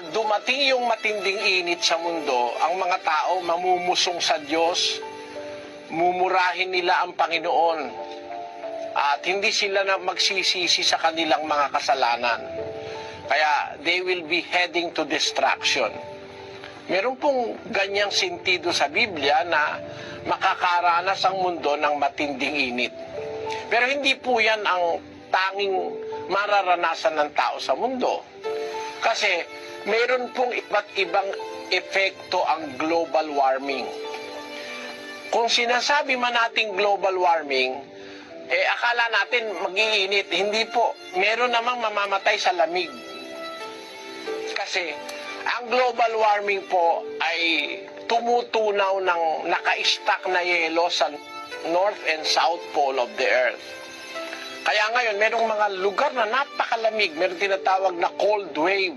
pag dumating yung matinding init sa mundo, ang mga tao mamumusong sa Diyos, mumurahin nila ang Panginoon, at hindi sila na magsisisi sa kanilang mga kasalanan. Kaya they will be heading to destruction. Meron pong ganyang sentido sa Biblia na makakaranas ang mundo ng matinding init. Pero hindi po yan ang tanging mararanasan ng tao sa mundo. Kasi meron pong iba't ibang epekto ang global warming. Kung sinasabi man nating global warming, akala natin mag-iinit. Hindi po. Meron namang mamamatay sa lamig. Kasi ang global warming po ay tumutunaw ng naka-stack na yelo sa North and South Pole of the Earth. Kaya ngayon, merong mga lugar na napakalamig. Meron tinatawag na cold wave.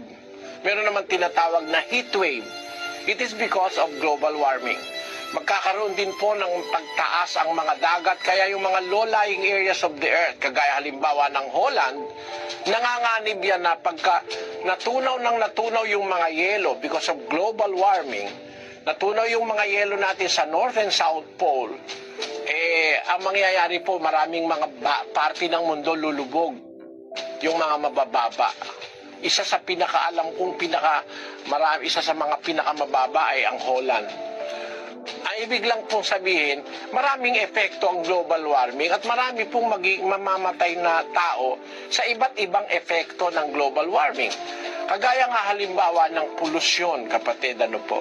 Meron naman tinatawag na heat wave. It is because of global warming. Magkakaroon din po ng pagtaas ang mga dagat. Kaya yung mga low-lying areas of the Earth, kagaya halimbawa ng Holland, nanganganib yan na pagka natunaw yung mga yelo because of global warming, natunaw yung mga yelo natin sa North and South Pole, ang mangyayari po, maraming mga parte ng mundo lulubog. Yung mga mabababa. Isa sa pinakaalam kong isa sa mga pinakamababa ay ang Holland. Ang ibig lang pong sabihin, maraming epekto ang global warming at marami pong mamamatay na tao sa iba't ibang epekto ng global warming. Kagaya nga halimbawa ng polusyon, kapatid, ano po.